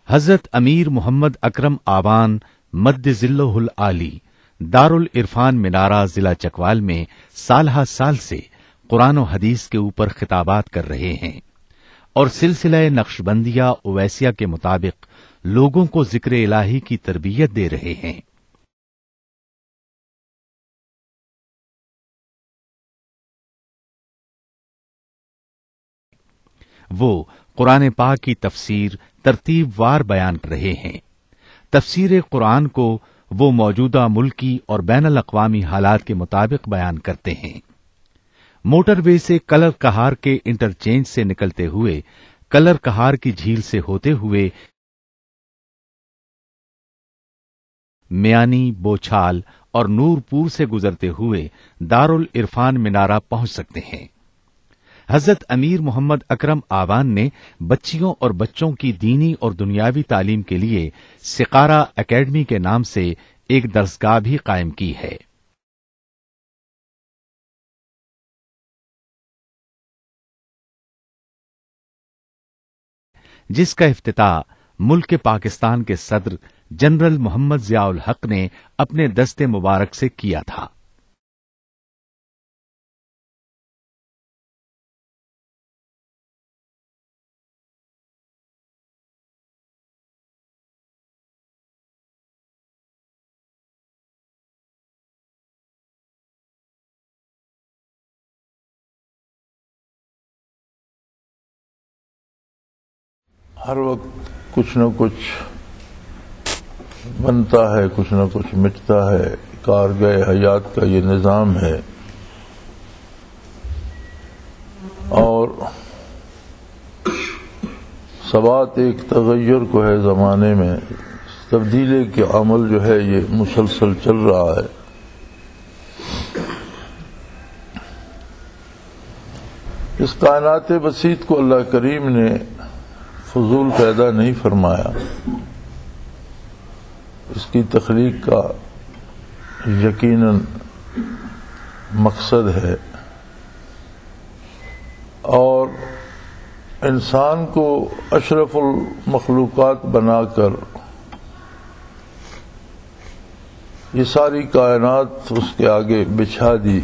حضرت امیر محمد اکرم آوان مد ظلہ العالی دارالعرفان منارہ ضلع چکوال میں سالہ سال سے قرآن و حدیث کے اوپر خطابات کر رہے ہیں اور سلسلہ نقشبندیہ اویسیہ کے مطابق لوگوں کو ذکر الہی کی تربیت دے رہے ہیں۔ وہ قرآن پاک کی تفسیر ترتیب وار بیان کر رہے ہیں۔ تفسیر قرآن کو وہ موجودہ ملکی اور بین الاقوامی حالات کے مطابق بیان کرتے ہیں۔ موٹر وے سے کلر کہار کے انٹرچینج سے نکلتے ہوئے کلر کہار کی جھیل سے ہوتے ہوئے میانی، بوچھال اور نورپور سے گزرتے ہوئے دارالعرفان منارہ پہنچ سکتے ہیں۔ حضرت امیر محمد اکرم آوان نے بچیوں اور بچوں کی دینی اور دنیاوی تعلیم کے لیے سقارہ اکیڈمی کے نام سے ایک درسگاہ بھی قائم کی ہے۔ جس کا افتتاح ملک پاکستان کے صدر جنرل محمد ضیاء الحق نے اپنے دست مبارک سے کیا تھا۔ ہر وقت کچھ نہ کچھ بنتا ہے، کچھ نہ کچھ مٹتا ہے، کارگہ حیات کا یہ نظام ہے۔ اور ثبات ایک تغیر کو ہے زمانے میں، تبدیلی کے عمل جو ہے یہ مسلسل چل رہا ہے۔ اس کائنات بسیط کو اللہ کریم نے فضول پیدا نہیں فرمایا، اس کی تخلیق کا یقیناً مقصد ہے، اور انسان کو اشرف المخلوقات بنا کر یہ ساری کائنات اس کے آگے بچھا دی۔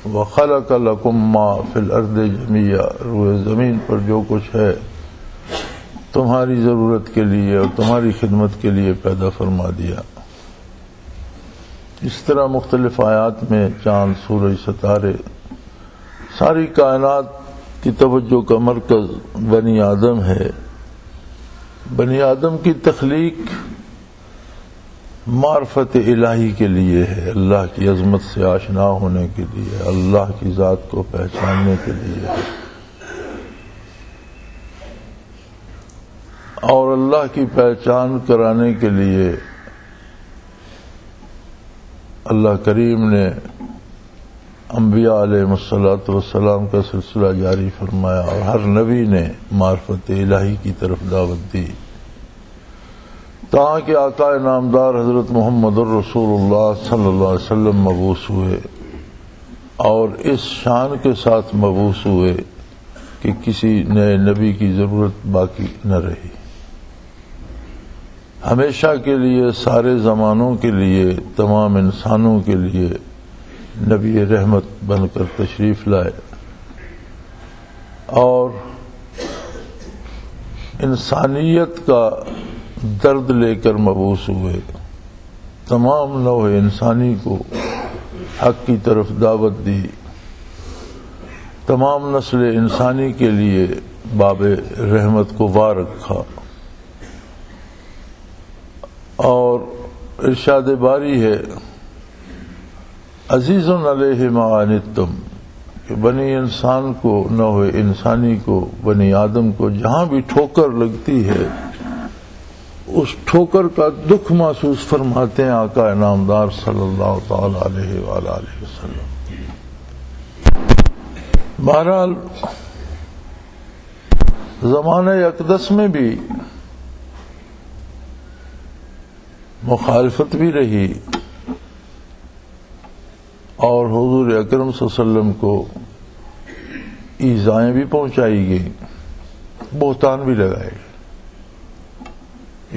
وَخَلَقَ لَكُم مَّا فِي الْأَرْضِ جَمِيعًا، روئے زمین پر جو کچھ ہے تمہاری ضرورت کے لیے اور تمہاری خدمت کے لیے پیدا فرما دیا۔ اس طرح مختلف آیات میں چاند، سورج، ستارے، ساری کائنات کی توجہ کا مرکز بنی آدم ہے۔ بنی آدم کی تخلیق معرفت الہی کے لیے ہے، اللہ کی عظمت سے آشنا ہونے کے لیے، اللہ کی ذات کو پہچاننے کے لیے ہے، اور اللہ کی پہچان کرانے کے لیے اللہ کریم نے انبیاء علیہ الصلوۃ والسلام کا سلسلہ جاری فرمایا، اور ہر نبی نے معرفت الہی کی طرف دعوت دی، تاکہ آقا نامدار حضرت محمد الرسول اللہ صلی اللہ علیہ وسلم مبعوث ہوئے، اور اس شان کے ساتھ مبعوث ہوئے کہ کسی نئے نبی کی ضرورت باقی نہ رہی۔ ہمیشہ کے لیے، سارے زمانوں کے لیے، تمام انسانوں کے لیے نبی رحمت بن کر تشریف لائے، اور انسانیت کا درد لے کر مبعوث ہوئے، تمام نوع انسانی کو حق کی طرف دعوت دی، تمام نسل انسانی کے لیے باب رحمت کو وا رکھا، اور ارشاد باری ہے عزیز علیہ ما عنتم، کہ بنی انسان کو، نوع انسانی کو، بنی آدم کو جہاں بھی ٹھوکر لگتی ہے اس ٹھوکر کا دکھ محسوس فرماتے ہیں آقا نامدار صلی اللہ تعالی علیہ وآلہ وسلم۔ بہرحال زمانہ اقدس میں بھی مخالفت بھی رہی، اور حضور اکرم صلی اللہ علیہ وسلم کو ایذائیں بھی پہنچائی گئی، بہتان بھی لگائے گئے۔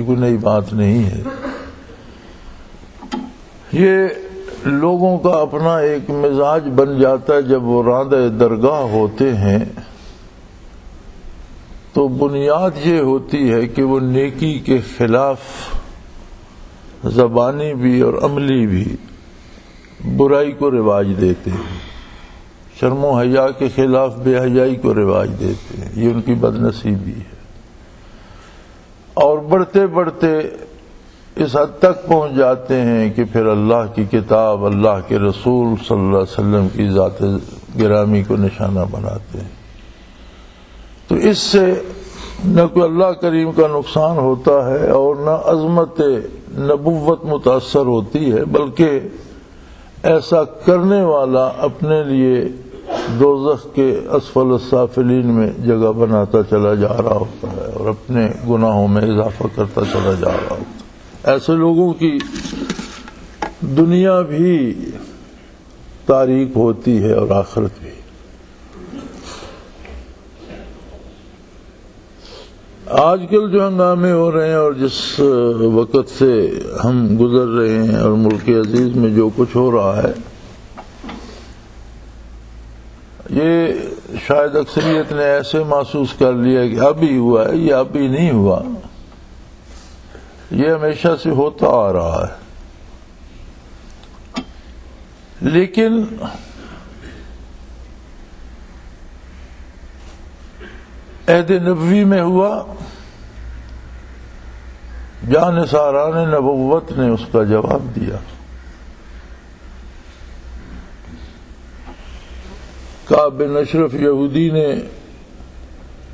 یہ کوئی نئی بات نہیں ہے. یہ لوگوں کا اپنا ایک مزاج بن جاتا ہے. جب وہ راندہ درگاہ ہوتے ہیں تو بنیاد یہ ہوتی ہے کہ وہ نیکی کے خلاف زبانی بھی اور عملی بھی برائی کو رواج دیتے ہیں. شرم و حیا کے خلاف بے حیائی کو رواج دیتے ہیں. یہ ان کی بدنصیبی ہے. اور بڑھتے بڑھتے اس حد تک پہنچ جاتے ہیں کہ پھر اللہ کی کتاب، اللہ کے رسول صلی اللہ علیہ وسلم کی ذات گرامی کو نشانہ بناتے ہیں. تو اس سے نہ کوئی اللہ کریم کا نقصان ہوتا ہے اور نہ عظمت نبوت متاثر ہوتی ہے، بلکہ ایسا کرنے والا اپنے لیے دوزخ کے اسفل السافلین میں جگہ بناتا چلا جا رہا ہوتا ہے اور اپنے گناہوں میں اضافہ کرتا چلا جا رہا ہوتا ہے. ایسے لوگوں کی دنیا بھی تاریک ہوتی ہے اور آخرت بھی. آج کل جو ہنگامے ہو رہے ہیں اور جس وقت سے ہم گزر رہے ہیں اور ملک عزیز میں جو کچھ ہو رہا ہے، یہ شاید اکثریت نے ایسے محسوس کر لیا کہ اب ہی ہوا ہے. یہ اب ہی نہیں ہوا، یہ ہمیشہ سے ہوتا آ رہا ہے. لیکن عہد نبوی میں ہوا، جانثاران نبوت نے اس کا جواب دیا. کعب بن اشرف یہودی نے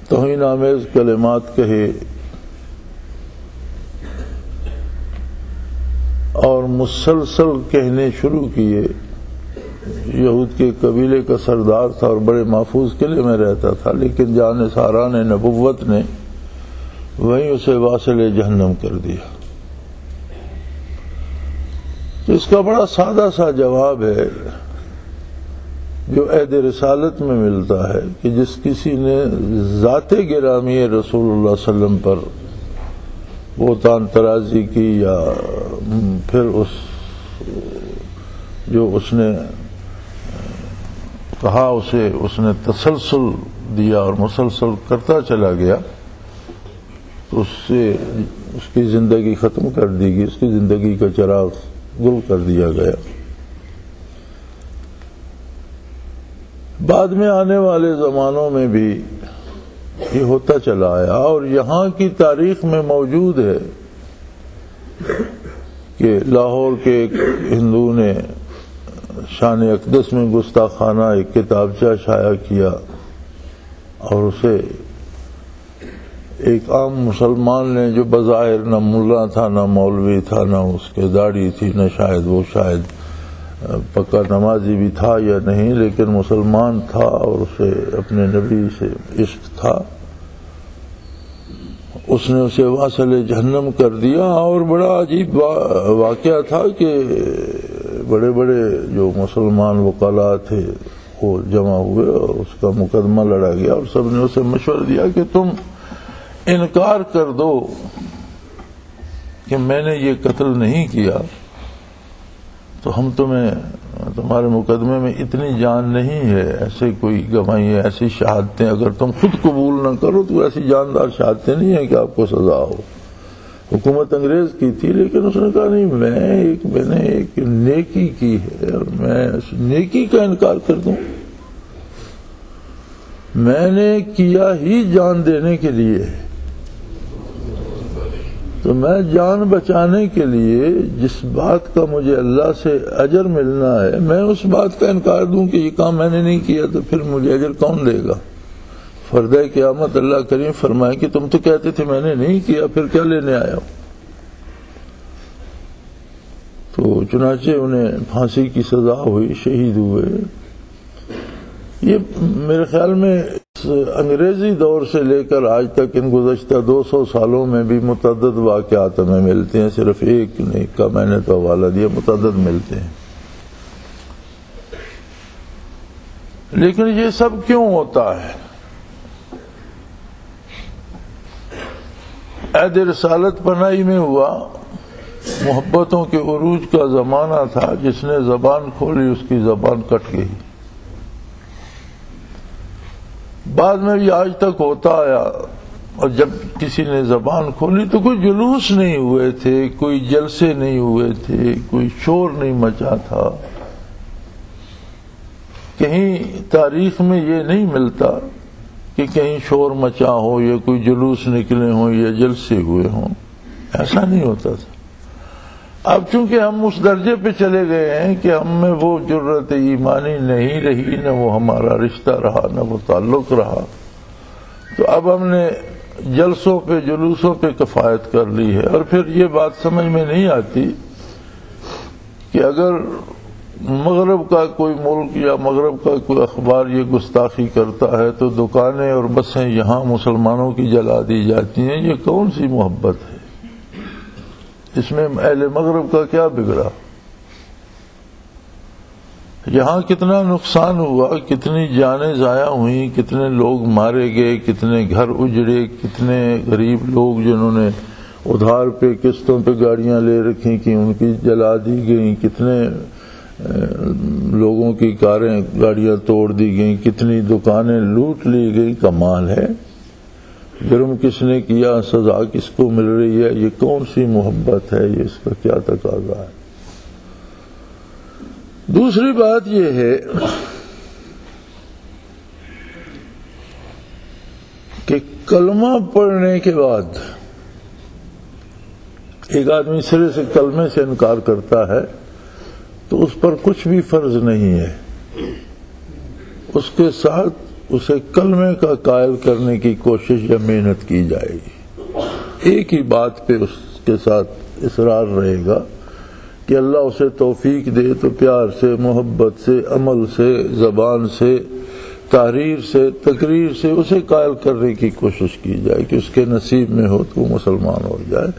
توہین آمیز کلمات کہے اور مسلسل کہنے شروع کیے. یہود کے قبیلے کا سردار تھا اور بڑے محفوظ قلعے میں رہتا تھا، لیکن جانثاران نبوت نے وہیں اسے واصل جہنم کر دیا. تو اس کا بڑا سادہ سا جواب ہے جو عہد رسالت میں ملتا ہے کہ جس کسی نے ذات گرامی رسول اللہ صلی اللہ علیہ وسلم پر بہتان ترازی کی یا پھر جو اس نے کہا اسے اس نے تسلسل دیا اور مسلسل کرتا چلا گیا، تو اس سے اس کی زندگی ختم کر دی گئی، اس کی زندگی کا چراغ گل کر دیا گیا. بعد میں آنے والے زمانوں میں بھی یہ ہوتا چلا آیا اور یہاں کی تاریخ میں موجود ہے کہ لاہور کے ایک ہندو نے شان اقدس میں گستاخانہ ایک کتابچہ شائع کیا اور اسے ایک عام مسلمان نے جو بظاہر نہ ملا تھا نہ مولوی تھا نہ اس کے داڑھی تھی نہ شاید پکا نمازی بھی تھا یا نہیں، لیکن مسلمان تھا اور اسے اپنے نبی سے عشق تھا، اس نے اسے واصل جہنم کر دیا. اور بڑا عجیب واقعہ تھا کہ بڑے بڑے جو مسلمان وکلاء تھے وہ جمع ہوئے اور اس کا مقدمہ لڑا گیا اور سب نے اسے مشورہ دیا کہ تم انکار کر دو کہ میں نے یہ قتل نہیں کیا تو ہم تمہارے مقدمے میں اتنی جان نہیں ہے، ایسے کوئی گواہی ایسی شہادتیں اگر تم خود قبول نہ کرو تو ایسی جاندار شہادتیں نہیں ہیں کہ آپ کو سزا ہو. حکومت انگریز کی تھی، لیکن اس نے کہا نہیں، میں نے ایک نیکی کی ہے اور میں اس نیکی کا انکار کر دوں؟ میں نے کیا ہی جان دینے کے لیے، تو میں جان بچانے کے لیے جس بات کا مجھے اللہ سے اجر ملنا ہے میں اس بات کا انکار دوں کہ یہ کام میں نے نہیں کیا تو پھر مجھے اجر کون دے گا؟ فردہ قیامت اللہ کریم فرمائے کہ تم تو کہتے تھے میں نے نہیں کیا، پھر کیا لینے آیا ہو؟ تو چنانچہ انہیں پھانسی کی سزا ہوئی، شہید ہوئے. یہ میرے خیال میں انگریزی دور سے لے کر آج تک ان گزشتہ 200 سالوں میں بھی متعدد واقعات ہمیں ملتے ہیں، صرف ایک نہیں کا میں نے تو حوالہ دیا، متعدد ملتے ہیں. لیکن یہ سب کیوں ہوتا ہے؟ عہد رسالت پناہی میں ہوا، محبتوں کے عروج کا زمانہ تھا، جس نے زبان کھولی اس کی زبان کٹ گئی۔ بعد میں بھی آج تک ہوتا آیا، اور جب کسی نے زبان کھولی تو کوئی جلوس نہیں ہوئے تھے، کوئی جلسے نہیں ہوئے تھے، کوئی شور نہیں مچا تھا۔ کہیں تاریخ میں یہ نہیں ملتا کہ کہیں شور مچا ہو یا کوئی جلوس نکلے ہوں یا جلسے ہوئے ہوں، ایسا نہیں ہوتا تھا۔ اب چونکہ ہم اس درجے پہ چلے گئے ہیں کہ ہم میں وہ جرت ایمانی نہیں رہی، نہ وہ ہمارا رشتہ رہا، نہ وہ تعلق رہا، تو اب ہم نے جلسوں پہ جلوسوں پہ کفایت کر لی ہے۔ اور پھر یہ بات سمجھ میں نہیں آتی کہ اگر مغرب کا کوئی ملک یا مغرب کا کوئی اخبار یہ گستاخی کرتا ہے تو دکانیں اور بسیں یہاں مسلمانوں کی جلا دی جاتی ہیں، یہ کون سی محبت ہے؟ اس میں اہل مغرب کا کیا بگڑا؟ یہاں کتنا نقصان ہوا، کتنی جانیں ضائع ہوئیں، کتنے لوگ مارے گئے، کتنے گھر اجڑے، کتنے غریب لوگ جنہوں نے ادھار پہ قسطوں پہ گاڑیاں لے رکھی کہ ان کی جلا دی گئیں، کتنے لوگوں کی کاریں گاڑیاں توڑ دی گئیں، کتنی دکانیں لوٹ لی گئیں۔ کمال ہے، جرم کس نے کیا، سزا کس کو مل رہی ہے، یہ کون سی محبت ہے، یہ اس کا کیا تقاضا ہے؟ دوسری بات یہ ہے کہ کلمہ پڑھنے کے بعد ایک آدمی سرے سے کلمے سے انکار کرتا ہے تو اس پر کچھ بھی فرض نہیں ہے، اس کے ساتھ اسے کلمے کا قائل کرنے کی کوشش یا محنت کی جائے گی۔ ایک ہی بات پہ اس کے ساتھ اصرار رہے گا کہ اللہ اسے توفیق دے تو پیار سے، محبت سے، عمل سے، زبان سے، تحریر سے، تقریر سے اسے قائل کرنے کی کوشش کی جائے کہ اس کے نصیب میں ہو تو وہ مسلمان ہو جائے۔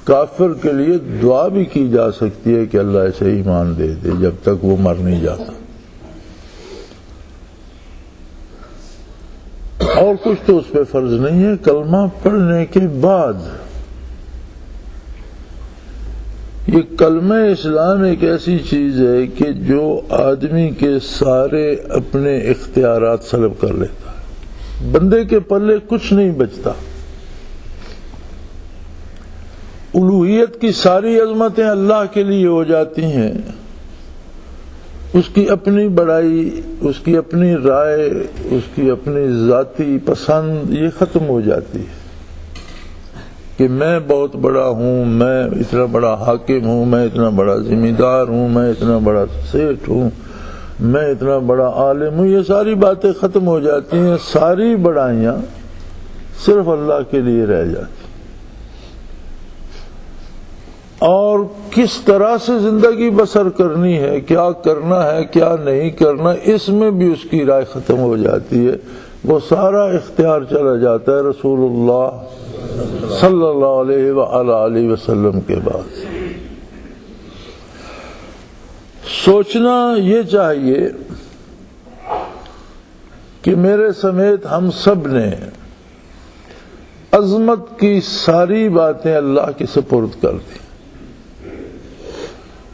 کافر کے لیے دعا بھی کی جا سکتی ہے کہ اللہ اسے ایمان دے دے جب تک وہ مر نہیں جاتا۔ اور کچھ تو اس پہ فرض نہیں ہے۔ کلمہ پڑھنے کے بعد یہ کلمہ اسلام ایک ایسی چیز ہے کہ جو آدمی کے سارے اپنے اختیارات سلب کر لیتا ہے، بندے کے پلے کچھ نہیں بچتا۔ الوہیت کی ساری عظمتیں اللہ کے لیے ہو جاتی ہیں، اس کی اپنی بڑائی، اس کی اپنی رائے، اس کی اپنی ذاتی پسند یہ ختم ہو جاتی ہے کہ میں بہت بڑا ہوں، میں اتنا بڑا حاکم ہوں، میں اتنا بڑا ذمہ دار ہوں، میں اتنا بڑا سیٹھ ہوں، میں اتنا بڑا عالم ہوں، یہ ساری باتیں ختم ہو جاتی ہیں، ساری بڑائیاں صرف اللہ کے لیے رہ جاتی۔ اور کس طرح سے زندگی بسر کرنی ہے، کیا کرنا ہے، کیا نہیں کرنا، اس میں بھی اس کی رائے ختم ہو جاتی ہے، وہ سارا اختیار چلا جاتا ہے رسول اللہ صلی اللہ علیہ وآلہ وسلم کے بعد۔ سوچنا یہ چاہیے کہ میرے سمیت ہم سب نے عظمت کی ساری باتیں اللہ کے سپرد کر دی،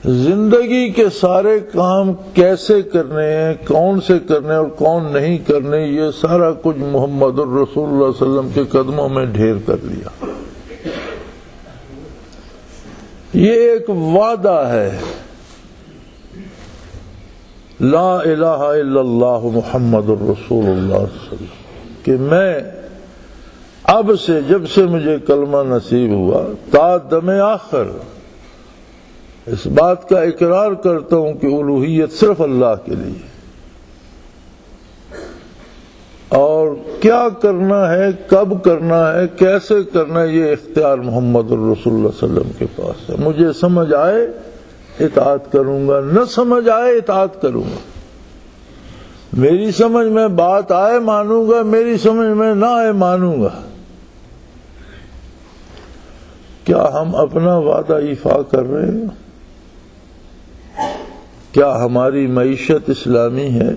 زندگی کے سارے کام کیسے کرنے ہیں، کون سے کرنے اور کون نہیں کرنے، یہ سارا کچھ محمد الرسول اللہ صلی اللہ علیہ وسلم کے قدموں میں ڈھیر کر لیا۔ یہ ایک وعدہ ہے، لا الہ الا اللہ محمد الرسول اللہ صلی اللہ علیہ وسلم، کہ میں اب سے، جب سے مجھے کلمہ نصیب ہوا تا دم آخر اس بات کا اقرار کرتا ہوں کہ الوہیت صرف اللہ کے لیے، اور کیا کرنا ہے، کب کرنا ہے، کیسے کرنا ہے، یہ اختیار محمد الرسول اللہ صلی اللہ علیہ وسلم کے پاس ہے۔ مجھے سمجھ آئے اطاعت کروں گا، نہ سمجھ آئے اطاعت کروں گا، میری سمجھ میں بات آئے مانوں گا، میری سمجھ میں نہ آئے مانوں گا۔ کیا ہم اپنا وعدہ ایفا کر رہے ہیں؟ کیا ہماری معیشت اسلامی ہے؟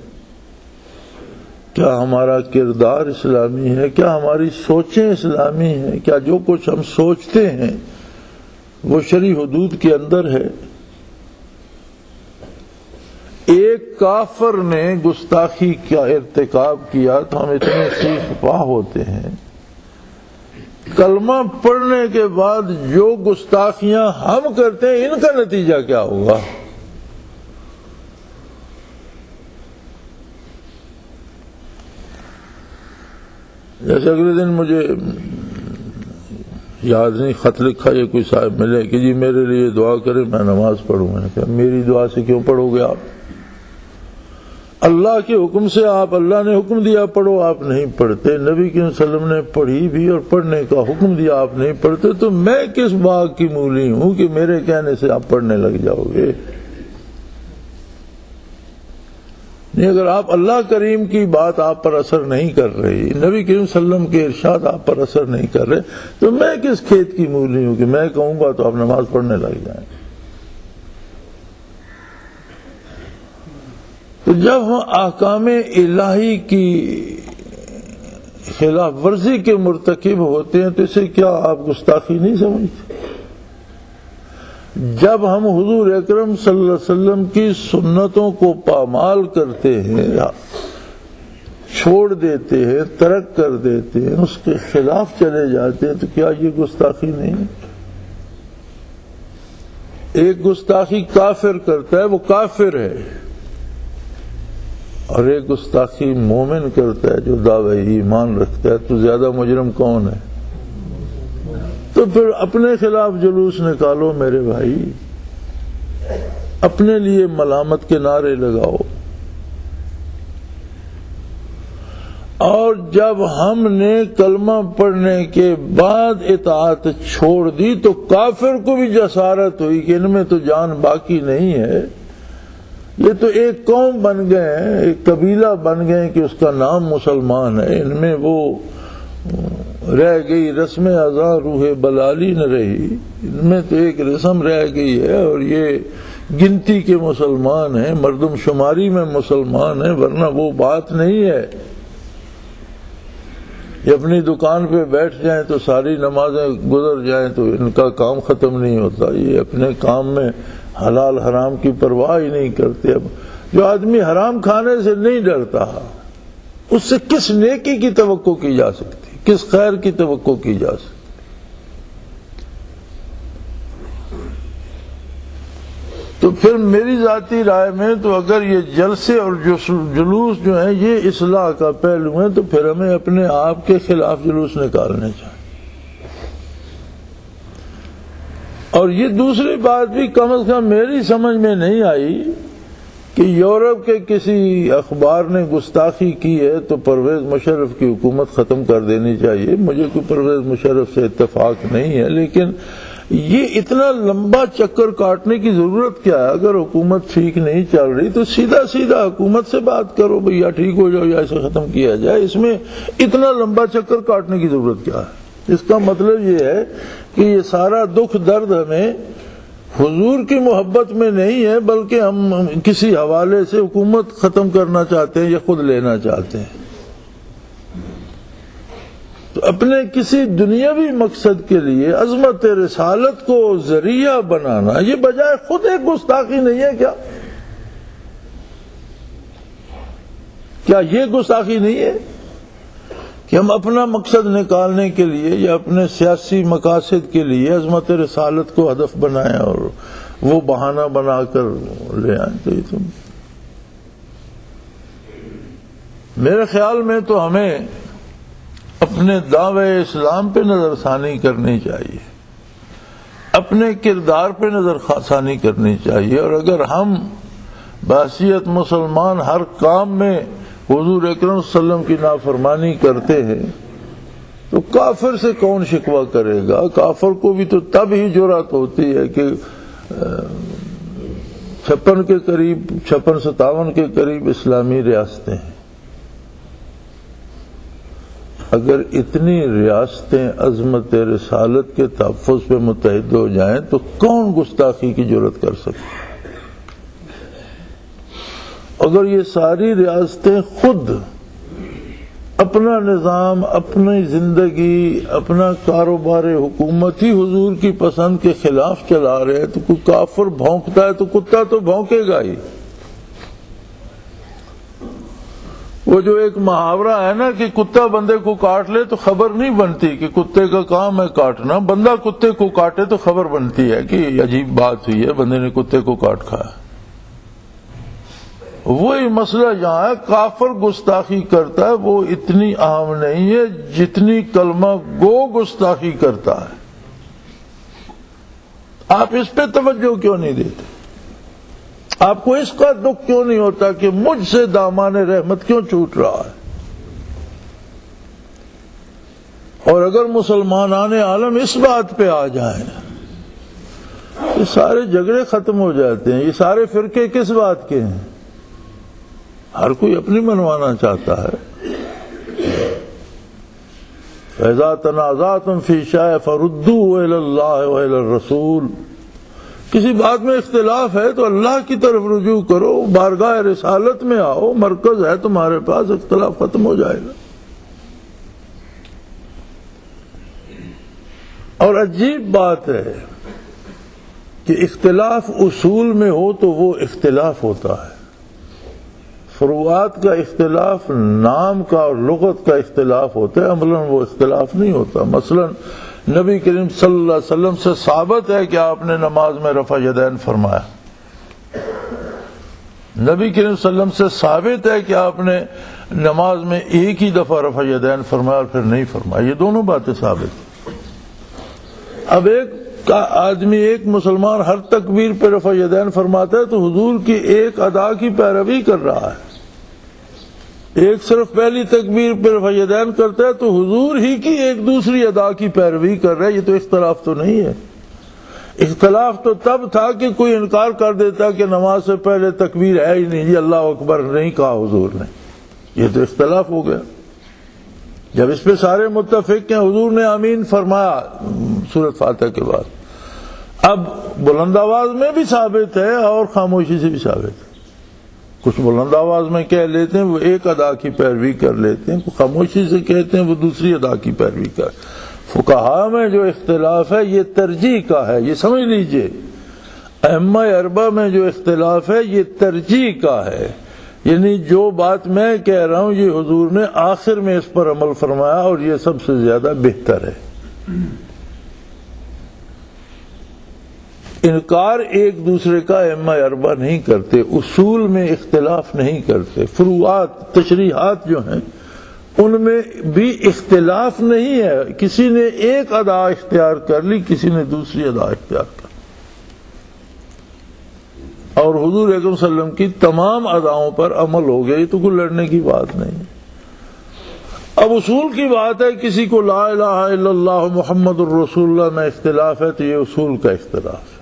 کیا کیا ہمارا کردار اسلامی ہے؟ کیا ہماری سوچیں اسلامی ہیں؟ کیا جو کچھ ہم سوچتے ہیں وہ شرعی حدود کے اندر ہے؟ ایک کافر نے گستاخی کا ارتکاب کیا تو ہم اتنے سیخ پا ہوتے ہیں، کلمہ پڑھنے کے بعد جو گستاخیاں ہم کرتے ہیں ان کا نتیجہ کیا ہوگا؟ جیسے اگلے دن مجھے یاد نہیں خط لکھا یہ کوئی صاحب ملے کہ جی میرے لیے دعا کرے میں نماز پڑھوں. میں نے کہا میری دعا سے کیوں پڑھو گے آپ؟ اللہ کے حکم سے آپ، اللہ نے حکم دیا پڑھو، آپ نہیں پڑھتے. نبی کے وسلم نے پڑھی بھی اور پڑھنے کا حکم دیا، آپ نہیں پڑھتے. تو میں کس باغ کی مولی ہوں کہ میرے کہنے سے آپ پڑھنے لگ جاؤ گے؟ نہیں، اگر آپ اللہ کریم کی بات آپ پر اثر نہیں کر رہی، نبی کریم صلی اللہ علیہ وسلم کے ارشاد آپ پر اثر نہیں کر رہے، تو میں کس کھیت کی مولی ہوں کہ میں کہوں گا تو آپ نماز پڑھنے لگ جائیں. تو جب ہم احکام الہی کی خلاف ورزی کے مرتکب ہوتے ہیں تو اسے کیا آپ گستاخی نہیں سمجھتے؟ جب ہم حضور اکرم صلی اللہ علیہ وسلم کی سنتوں کو پامال کرتے ہیں، چھوڑ دیتے ہیں، ترک کر دیتے ہیں، اس کے خلاف چلے جاتے ہیں، تو کیا یہ گستاخی نہیں؟ ایک گستاخی کافر کرتا ہے، وہ کافر ہے، اور ایک گستاخی مومن کرتا ہے جو دعوی ایمان رکھتا ہے. تو زیادہ مجرم کون ہے؟ تو پھر اپنے خلاف جلوس نکالو میرے بھائی، اپنے لیے ملامت کے نعرے لگاؤ. اور جب ہم نے کلمہ پڑھنے کے بعد اطاعت چھوڑ دی تو کافر کو بھی جسارت ہوئی کہ ان میں تو جان باقی نہیں ہے، یہ تو ایک قوم بن گئے ہیں، ایک قبیلہ بن گئے کہ اس کا نام مسلمان ہے، ان میں وہ رہ گئی رسم ازاں روح بلالی نہ رہی، ان میں تو ایک رسم رہ گئی ہے، اور یہ گنتی کے مسلمان ہیں، مردم شماری میں مسلمان ہیں، ورنہ وہ بات نہیں ہے. یہ اپنی دکان پہ بیٹھ جائیں تو ساری نمازیں گزر جائیں تو ان کا کام ختم نہیں ہوتا. یہ اپنے کام میں حلال حرام کی پرواہ ہی نہیں کرتے. اب جو آدمی حرام کھانے سے نہیں ڈرتا اس سے کس نیکی کی توقع کی جا سکتی، کس خیر کی توقع کی جا سکتی؟ تو پھر میری ذاتی رائے میں تو اگر یہ جلسے اور جلوس جو ہیں یہ اصلاح کا پہلو ہیں تو پھر ہمیں اپنے آپ کے خلاف جلوس نکالنے چاہیے. اور یہ دوسری بات بھی کم از کم میری سمجھ میں نہیں آئی کہ یورپ کے کسی اخبار نے گستاخی کی ہے تو پرویز مشرف کی حکومت ختم کر دینی چاہیے. مجھے کوئی پرویز مشرف سے اتفاق نہیں ہے، لیکن یہ اتنا لمبا چکر کاٹنے کی ضرورت کیا ہے؟ اگر حکومت ٹھیک نہیں چل رہی تو سیدھا سیدھا حکومت سے بات کرو بھئی، یا ٹھیک ہو جاؤ یا اسے ختم کیا جائے. اس میں اتنا لمبا چکر کاٹنے کی ضرورت کیا ہے؟ اس کا مطلب یہ ہے کہ یہ سارا دکھ درد ہمیں حضور کی محبت میں نہیں ہے، بلکہ ہم کسی حوالے سے حکومت ختم کرنا چاہتے ہیں یا خود لینا چاہتے ہیں. تو اپنے کسی دنیاوی مقصد کے لیے عظمت رسالت کو ذریعہ بنانا یہ بجائے خود ایک گستاخی نہیں ہے کیا؟ کیا یہ گستاخی نہیں ہے کہ ہم اپنا مقصد نکالنے کے لیے یا اپنے سیاسی مقاصد کے لیے عظمت رسالت کو ہدف بنائیں اور وہ بہانہ بنا کر لے آئیں؟ تو یہ میرے خیال میں تو ہمیں اپنے دعوے اسلام پہ نظر ثانی کرنی چاہیے، اپنے کردار پہ نظر ثانی کرنی چاہیے. اور اگر ہم بحیثیت مسلمان ہر کام میں حضور اکرم صلی اللہ علیہ وسلم کی نافرمانی کرتے ہیں تو کافر سے کون شکوہ کرے گا؟ کافر کو بھی تو تب ہی جرأت ہوتی ہے کہ 56-57 کے قریب اسلامی ریاستیں ہیں. اگر اتنی ریاستیں عظمت رسالت کے تحفظ پہ متحد ہو جائیں تو کون گستاخی کی جرأت کر سکتا؟ اگر یہ ساری ریاستیں خود اپنا نظام، اپنی زندگی، اپنا کاروبار حکومت ہی حضور کی پسند کے خلاف چلا رہے ہیں تو کوئی کافر بھونکتا ہے تو کتا تو بھونکے گا ہی۔ وہ جو ایک محاورہ ہے نا کہ کتا بندے کو کاٹ لے تو خبر نہیں بنتی کہ کتے کا کام ہے کاٹنا، بندہ کتے کو کاٹے تو خبر بنتی ہے کہ عجیب بات ہوئی ہے، بندے نے کتے کو کاٹ کھایا۔ وہی مسئلہ یہاں ہے، کافر گستاخی کرتا ہے وہ اتنی اہم نہیں ہے جتنی کلمہ گو گستاخی کرتا ہے۔ آپ اس پہ توجہ کیوں نہیں دیتے؟ آپ کو اس کا دکھ کیوں نہیں ہوتا کہ مجھ سے دامان رحمت کیوں چھوٹ رہا ہے؟ اور اگر مسلمانان عالم اس بات پہ آ جائیں، یہ سارے جھگڑے ختم ہو جاتے ہیں۔ یہ سارے فرقے کس بات کے ہیں؟ ہر کوئی اپنی منوانا چاہتا ہے۔ فَإِذَا تَنَازَعْتُمْ فِي شَيْءٍ فَرُدُّوهُ إِلَى اللَّهِ وَإِلَى الرَّسُولِ، کسی بات میں اختلاف ہے تو اللہ کی طرف رجوع کرو، بارگاہ رسالت میں آؤ، مرکز ہے تمہارے پاس، اختلاف ختم ہو جائے گا۔ اور عجیب بات ہے کہ اختلاف اصول میں ہو تو وہ اختلاف ہوتا ہے، فروعات کا اختلاف، نام کا اور لغت کا اختلاف ہوتا ہے، عملاً وہ اختلاف نہیں ہوتا۔ مثلا نبی کریم صلی اللہ علیہ وسلم سے ثابت ہے کہ آپ نے نماز میں رفع یدین فرمایا، نبی کریم صلی اللہ علیہ وسلم سے ثابت ہے کہ آپ نے نماز میں ایک ہی دفعہ رفع یدین فرمایا اور پھر نہیں فرمایا، یہ دونوں باتیں ثابت ہیں۔ اب ایک آدمی، ایک مسلمان ہر تکبیر پہ رفع یدین فرماتا ہے تو حضور کی ایک ادا کی پیروی کر رہا ہے، ایک صرف پہلی تکبیر پہ رفع یدین کرتا ہے تو حضور ہی کی ایک دوسری ادا کی پیروی کر رہا ہے۔ یہ تو اختلاف تو نہیں ہے۔ اختلاف تو تب تھا کہ کوئی انکار کر دیتا کہ نماز سے پہلے تکبیر ہے ہی نہیں، یہ اللہ اکبر نہیں کہا حضور نے، یہ تو اختلاف ہو گیا۔ جب اس پہ سارے متفق ہیں، حضور نے آمین فرمایا سورۃ فاتحہ کے بعد، اب بلند آواز میں بھی ثابت ہے اور خاموشی سے بھی ثابت ہے۔ کچھ بلند آواز میں کہہ لیتے ہیں وہ ایک ادا کی پیروی کر لیتے ہیں، کچھ خاموشی سے کہتے ہیں وہ دوسری ادا کی پیروی کر۔ فقہاء میں جو اختلاف ہے یہ ترجیح کا ہے، یہ سمجھ لیجئے۔ ائمہ اربعہ میں جو اختلاف ہے یہ ترجیح کا ہے، یعنی جو بات میں کہہ رہا ہوں یہ حضور نے آخر میں اس پر عمل فرمایا اور یہ سب سے زیادہ بہتر ہے۔ انکار ایک دوسرے کا ائمہ اربعہ نہیں کرتے، اصول میں اختلاف نہیں کرتے، فروعات، تشریحات جو ہیں ان میں بھی اختلاف نہیں ہے، کسی نے ایک ادا اختیار کر لی، کسی نے دوسری ادا اختیار کر لی، اور حضور اکرم صلی اللہ علیہ وسلم کی تمام اداؤں پر عمل ہو گیا، یہ تو کوئی لڑنے کی بات نہیں۔ اب اصول کی بات ہے، کسی کو لا الہ الا اللہ محمد الرسول اللہ میں اختلاف ہے تو یہ اصول کا اختلاف ہے،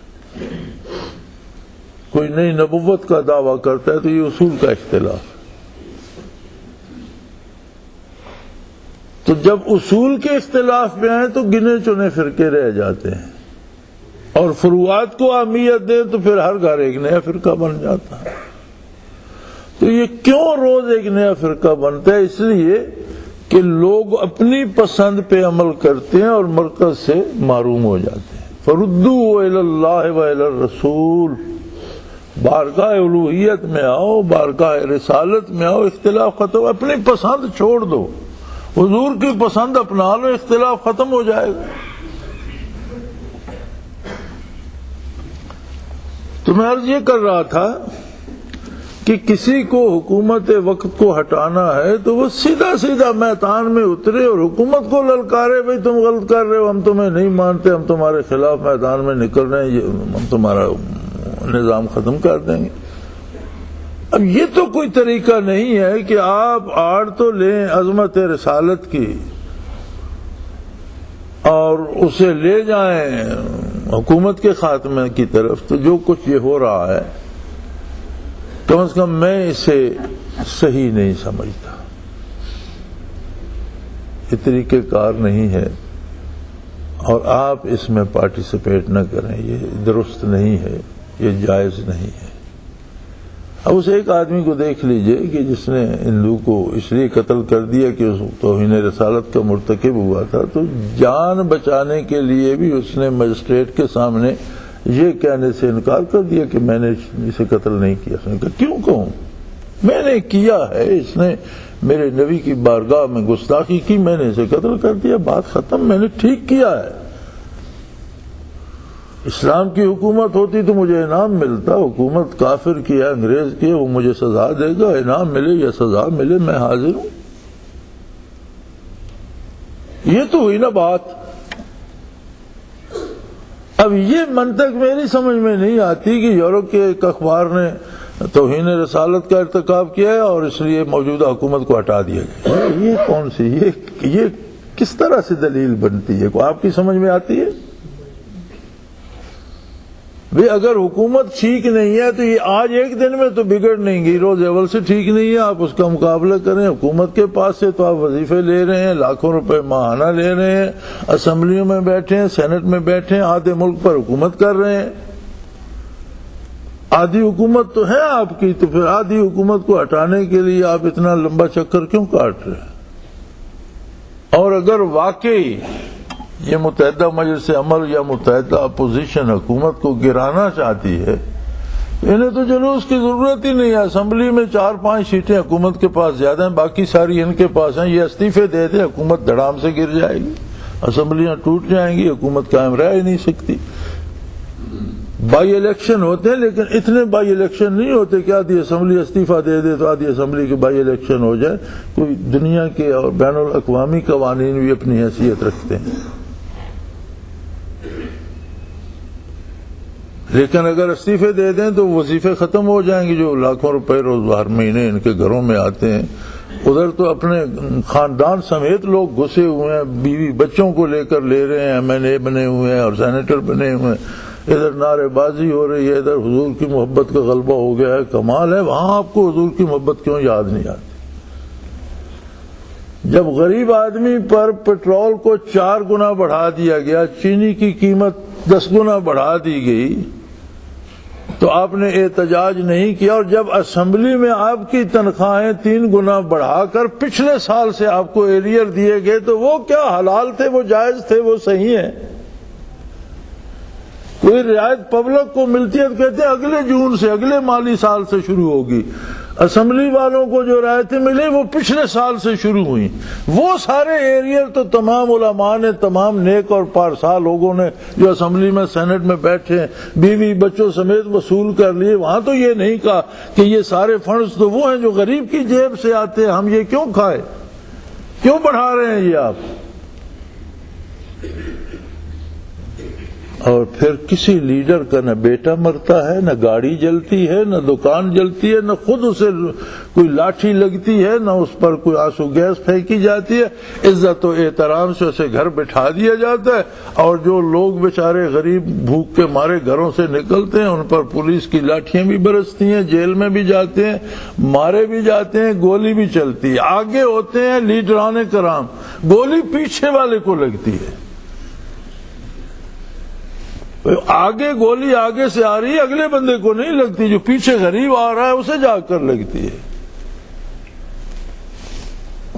کوئی نئی نبوت کا دعویٰ کرتا ہے تو یہ اصول کا اختلاف ہے۔ تو جب اصول کے اختلاف میں آئے تو گنے چنے فرقے رہ جاتے ہیں، اور فروعات کو اہمیت دیں تو پھر ہر گھر ایک نیا فرقہ بن جاتا ہے۔ تو یہ کیوں روز ایک نیا فرقہ بنتا ہے؟ اس لیے کہ لوگ اپنی پسند پہ عمل کرتے ہیں اور مرکز سے معروم ہو جاتے ہیں۔ فردوا الی اللہ و الی الرسول، بارگاہ الوہیت میں آؤ، بارگاہ رسالت میں آؤ، اختلاف ختم، اپنی پسند چھوڑ دو، حضور کی پسند اپنا لو، اختلاف ختم ہو جائے گا۔ تو میں عرض یہ کر رہا تھا کہ کسی کو حکومت وقت کو ہٹانا ہے تو وہ سیدھا سیدھا میدان میں اترے اور حکومت کو للکارے، بھئی تم غلط کر رہے ہو، ہم تمہیں نہیں مانتے، ہم تمہارے خلاف میدان میں نکل رہے ہیں، ہم تمہارا نظام ختم کر دیں گے۔ اب یہ تو کوئی طریقہ نہیں ہے کہ آپ آڑ تو لیں عظمت رسالت کی اور اسے لے جائیں حکومت کے خاتمے کی طرف، تو جو کچھ یہ ہو رہا ہے کم از کم میں اسے صحیح نہیں سمجھتا، یہ طریقہ کار نہیں ہے، اور آپ اس میں پارٹیسپیٹ نہ کریں، یہ درست نہیں ہے، یہ جائز نہیں ہے۔ اب اس ایک آدمی کو دیکھ لیجئے کہ جس نے ہندو کو اس لیے قتل کر دیا کہ اس توہین رسالت کا مرتکب ہوا تھا، تو جان بچانے کے لیے بھی اس نے مجسٹریٹ کے سامنے یہ کہنے سے انکار کر دیا کہ میں نے اسے قتل نہیں کیا۔ اس نے کہا کیوں کہوں، میں نے کیا ہے، اس نے میرے نبی کی بارگاہ میں گستاخی کی، میں نے اسے قتل کر دیا، بات ختم، میں نے ٹھیک کیا ہے۔ اسلام کی حکومت ہوتی تو مجھے انعام ملتا، حکومت کافر کی ہے، انگریز کی ہے، وہ مجھے سزا دے گا، انعام ملے یا سزا ملے میں حاضر ہوں۔ یہ تو ہوئی نا بات۔ اب یہ منطق میری سمجھ میں نہیں آتی کہ یورپ کے ایک اخبار نے توہین رسالت کا ارتکاب کیا ہے اور اس لیے موجودہ حکومت کو ہٹا دیا گیا۔ یہ کون سی، یہ کس طرح سے دلیل بنتی ہے؟ کوئی آپ کی سمجھ میں آتی ہے؟ بھی اگر حکومت ٹھیک نہیں ہے تو یہ آج ایک دن میں تو بگڑ نہیں گئی، روز اول سے ٹھیک نہیں ہے، آپ اس کا مقابلہ کریں۔ حکومت کے پاس سے تو آپ وظیفے لے رہے ہیں، لاکھوں روپے ماہانہ لے رہے ہیں، اسمبلیوں میں بیٹھے ہیں، سینٹ میں بیٹھے ہیں، آدھے ملک پر حکومت کر رہے ہیں۔ آدھی حکومت تو ہے آپ کی، تو پھر آدھی حکومت کو ہٹانے کے لیے آپ اتنا لمبا چکر کیوں کاٹ رہے ہیں؟ اور اگر واقعی یہ متحدہ مجلس عمل یا متحدہ اپوزیشن حکومت کو گرانا چاہتی ہے، انہیں تو جلوس کی ضرورت ہی نہیں ہے۔ اسمبلی میں 4-5 سیٹیں حکومت کے پاس زیادہ ہیں، باقی ساری ان کے پاس ہیں، یہ استعفے دے دے، حکومت دھڑام سے گر جائے گی، اسمبلیاں ٹوٹ جائیں گی، حکومت قائم رہ ہی نہیں سکتی۔ بائی الیکشن ہوتے ہیں لیکن اتنے بائی الیکشن نہیں ہوتے کہ آدھی اسمبلی استعفیٰ دے دے تو آدھی اسمبلی کے بائی الیکشن ہو جائے۔ کوئی دنیا کے اور بین الاقوامی قوانین بھی اپنی حیثیت رکھتے ہیں، لیکن اگر استعفے دے دیں تو وظیفے ختم ہو جائیں گے، جو لاکھوں روپے روز ہر مہینے ان کے گھروں میں آتے ہیں۔ ادھر تو اپنے خاندان سمیت لوگ گھسے ہوئے ہیں، بیوی بچوں کو لے کر لے رہے ہیں، MLA بنے ہوئے ہیں اور سینیٹر بنے ہوئے ہیں، ادھر نعرے بازی ہو رہی ہے، ادھر حضور کی محبت کا غلبہ ہو گیا ہے۔ کمال ہے، وہاں آپ کو حضور کی محبت کیوں یاد نہیں آتی؟ جب غریب آدمی پر پیٹرول کو 4 گنا بڑھا دیا گیا، چینی کی قیمت 10 گنا بڑھا دی گئی، تو آپ نے احتجاج نہیں کیا، اور جب اسمبلی میں آپ کی تنخواہیں 3 گنا بڑھا کر پچھلے سال سے آپ کو ایریر دیے گئے تو وہ کیا حلال تھے، وہ جائز تھے، وہ صحیح ہیں؟ کوئی رعایت پبلک کو ملتی ہے تو کہتے ہیں اگلے جون سے، اگلے مالی سال سے شروع ہوگی۔ اسمبلی والوں کو جو رعایتیں ملی وہ پچھلے سال سے شروع ہوئی۔ وہ سارے ایریئر تو تمام علماء نے، تمام نیک اور پارسا لوگوں نے جو اسمبلی میں سینٹ میں بیٹھے ہیں، بیوی بچوں سمیت وصول کر لیے۔ وہاں تو یہ نہیں کہا کہ یہ سارے فنڈز تو وہ ہیں جو غریب کی جیب سے آتے ہیں، ہم یہ کیوں کھائے، کیوں بڑھا رہے ہیں یہ آپ؟ اور پھر کسی لیڈر کا نہ بیٹا مرتا ہے، نہ گاڑی جلتی ہے، نہ دکان جلتی ہے، نہ خود اسے کوئی لاٹھی لگتی ہے، نہ اس پر کوئی آنسو گیس پھینکی جاتی ہے، عزت و احترام سے اسے گھر بٹھا دیا جاتا ہے۔ اور جو لوگ بیچارے غریب بھوک کے مارے گھروں سے نکلتے ہیں، ان پر پولیس کی لاٹھیاں بھی برستی ہیں، جیل میں بھی جاتے ہیں، مارے بھی جاتے ہیں، گولی بھی چلتی ہے۔ آگے ہوتے ہیں لیڈران کرام، گولی پیچھے والے کو لگتی ہے۔ آگے گولی آگے سے آ رہی ہے، اگلے بندے کو نہیں لگتی، جو پیچھے غریب آ رہا ہے اسے جا کر لگتی ہے۔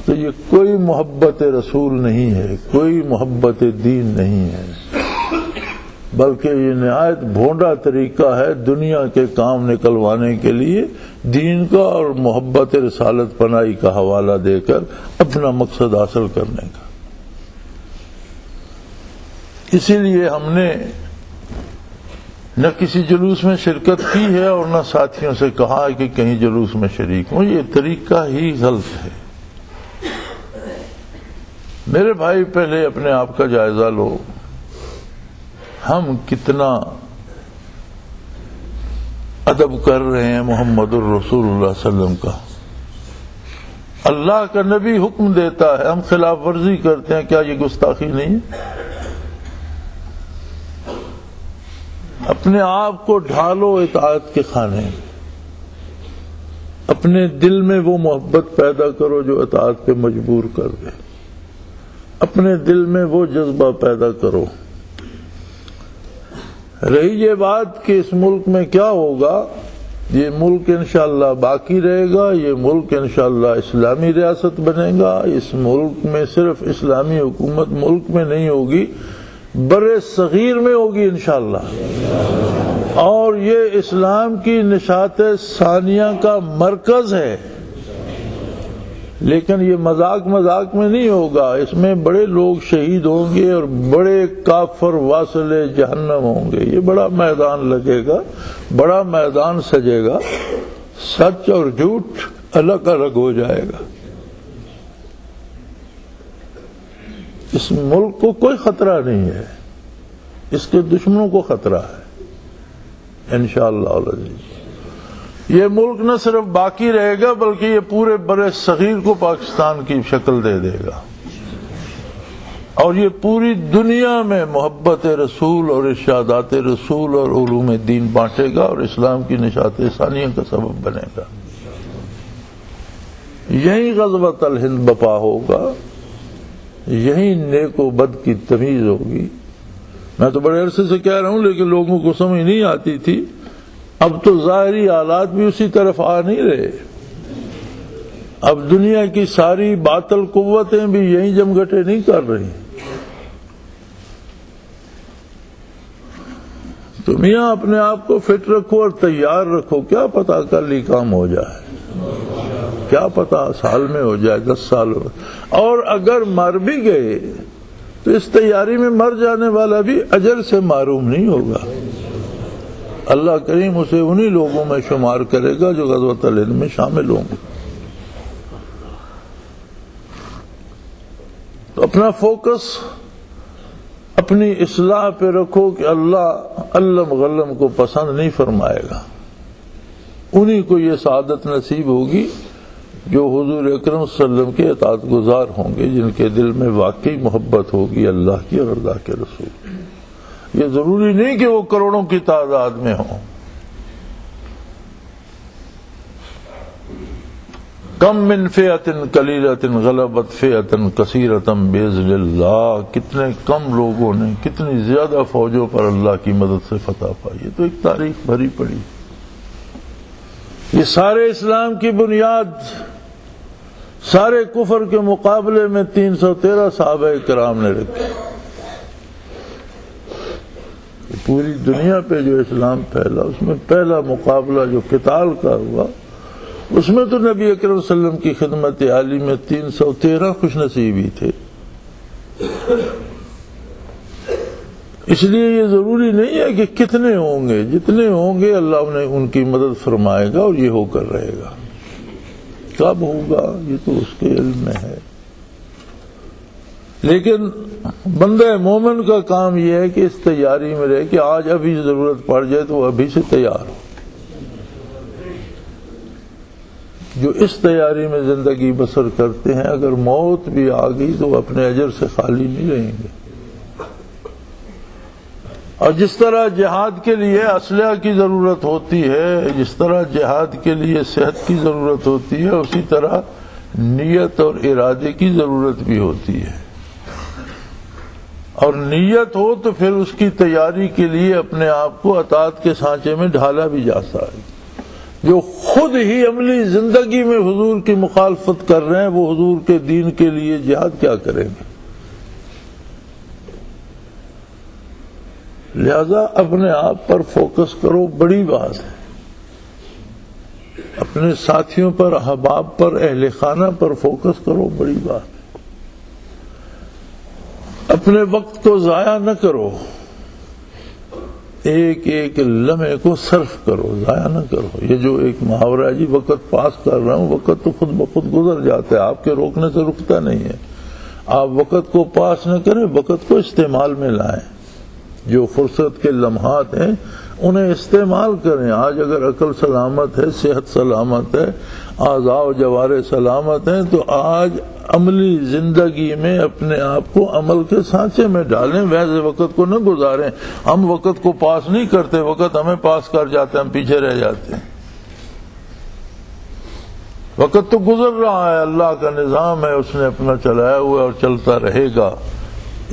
تو یہ کوئی محبت رسول نہیں ہے، کوئی محبت دین نہیں ہے، بلکہ یہ نہایت بھونڈا طریقہ ہے دنیا کے کام نکلوانے کے لیے دین کا اور محبت رسالت پناہی کا حوالہ دے کر اپنا مقصد حاصل کرنے کا۔ اسی لیے ہم نے نہ کسی جلوس میں شرکت کی ہے اور نہ ساتھیوں سے کہا ہے کہ کہیں جلوس میں شریک ہوں، یہ طریقہ ہی غلط ہے۔ میرے بھائی، پہلے اپنے آپ کا جائزہ لو، ہم کتنا ادب کر رہے ہیں محمد الرسول اللہ صلی اللہ علیہ وسلم کا۔ اللہ کا نبی حکم دیتا ہے، ہم خلاف ورزی کرتے ہیں، کیا یہ گستاخی نہیں ہے؟ اپنے آپ کو ڈھالو اطاعت کے کھانے میں، اپنے دل میں وہ محبت پیدا کرو جو اطاعت پہ مجبور کر دے، اپنے دل میں وہ جذبہ پیدا کرو۔ رہی یہ بات کہ اس ملک میں کیا ہوگا، یہ ملک انشاءاللہ باقی رہے گا، یہ ملک انشاءاللہ اسلامی ریاست بنے گا، اس ملک میں صرف اسلامی حکومت ملک میں نہیں ہوگی، بر صغیر میں ہوگی انشاءاللہ، اور یہ اسلام کی نشاط ثانیہ کا مرکز ہے۔ لیکن یہ مذاق میں نہیں ہوگا، اس میں بڑے لوگ شہید ہوں گے اور بڑے کافر واصل جہنم ہوں گے۔ یہ بڑا میدان لگے گا، بڑا میدان سجے گا، سچ اور جھوٹ الگ الگ ہو جائے گا۔ اس ملک کو کوئی خطرہ نہیں ہے، اس کے دشمنوں کو خطرہ ہے انشاءاللہ العزیز۔ یہ ملک نہ صرف باقی رہے گا بلکہ یہ پورے بر صغیر کو پاکستان کی شکل دے دے گا، اور یہ پوری دنیا میں محبت رسول اور ارشادات رسول اور علوم دین بانٹے گا اور اسلام کی نشاط ثانیہ کا سبب بنے گا۔ یہی غزوۃ الہند بپا ہوگا، یہی نیک و بد کی تمیز ہوگی۔ میں تو بڑے عرصے سے کہہ رہا ہوں لیکن لوگوں کو سمجھ نہیں آتی تھی، اب تو ظاہری حالات بھی اسی طرف آ نہیں رہے، اب دنیا کی ساری باطل قوتیں بھی یہی جمگٹے نہیں کر رہی۔ تو میاں اپنے آپ کو فٹ رکھو اور تیار رکھو، کیا پتا کل ہی کام ہو جائے، کیا پتا سال میں ہو جائے، 10 سال ہو، اور اگر مر بھی گئے تو اس تیاری میں مر جانے والا بھی اجر سے محروم نہیں ہوگا۔ اللہ کریم اسے انہی لوگوں میں شمار کرے گا جو غزوۃ الہند میں شامل ہوں گے۔ تو اپنا فوکس اپنی اصلاح پہ رکھو کہ اللہ علم غلم کو پسند نہیں فرمائے گا، انہی کو یہ سعادت نصیب ہوگی جو حضور اکرم صلی اللہ علیہ وسلم کے اطاعت گزار ہوں گے، جن کے دل میں واقعی محبت ہوگی اللہ کی اور اللہ کے رسول کی۔ یہ ضروری نہیں کہ وہ کروڑوں کی تعداد میں ہوں۔ کم من فئۃ قلیلۃ غلبت فئۃ کثیرۃ باذن اللہ، کتنے کم لوگوں نے کتنی زیادہ فوجوں پر اللہ کی مدد سے فتح پائی۔ یہ تو ایک تاریخ بھری پڑی، یہ سارے اسلام کی بنیاد سارے کفر کے مقابلے میں 313 صحابہ کرام نے رکھی۔ پوری دنیا پہ جو اسلام پھیلا اس میں پہلا مقابلہ جو قتال کا ہوا، اس میں تو نبی اکرم صلی اللہ علیہ وسلم کی خدمت عالی میں 313 خوش نصیب ہی تھے۔ اس لیے یہ ضروری نہیں ہے کہ کتنے ہوں گے، جتنے ہوں گے اللہ انہیں ان کی مدد فرمائے گا اور یہ ہو کر رہے گا۔ کب ہوگا یہ تو اس کے علم میں ہے، لیکن بندہ مومن کا کام یہ ہے کہ اس تیاری میں رہے کہ آج ابھی ضرورت پڑ جائے تو وہ ابھی سے تیار ہو۔ جو اس تیاری میں زندگی بسر کرتے ہیں اگر موت بھی آ گئی تو اپنے اجر سے خالی نہیں رہیں گے۔ اور جس طرح جہاد کے لیے اسلحہ کی ضرورت ہوتی ہے، جس طرح جہاد کے لیے صحت کی ضرورت ہوتی ہے، اسی طرح نیت اور ارادے کی ضرورت بھی ہوتی ہے۔ اور نیت ہو تو پھر اس کی تیاری کے لیے اپنے آپ کو اطاعت کے سانچے میں ڈھالا بھی جا سکتا ہے۔ جو خود ہی عملی زندگی میں حضور کی مخالفت کر رہے ہیں وہ حضور کے دین کے لیے جہاد کیا کریں گے؟ لہذا اپنے آپ پر فوکس کرو، بڑی بات ہے۔ اپنے ساتھیوں پر، احباب پر، اہل خانہ پر فوکس کرو، بڑی بات ہے۔ اپنے وقت کو ضائع نہ کرو، ایک ایک لمحے کو صرف کرو، ضائع نہ کرو۔ یہ جو ایک محاورہ ہے جی وقت پاس کر رہا ہوں، وقت تو خود بخود گزر جاتا ہے، آپ کے روکنے سے رکتا نہیں ہے۔ آپ وقت کو پاس نہ کریں، وقت کو استعمال میں لائیں۔ جو فرصت کے لمحات ہیں انہیں استعمال کریں۔ آج اگر عقل سلامت ہے، صحت سلامت ہے، اعضاء و جوارح سلامت ہیں، تو آج عملی زندگی میں اپنے آپ کو عمل کے سانچے میں ڈالیں، ویسے وقت کو نہ گزاریں۔ ہم وقت کو پاس نہیں کرتے، وقت ہمیں پاس کر جاتے ہیں، ہم پیچھے رہ جاتے ہیں۔ وقت تو گزر رہا ہے، اللہ کا نظام ہے، اس نے اپنا چلایا ہوا اور چلتا رہے گا۔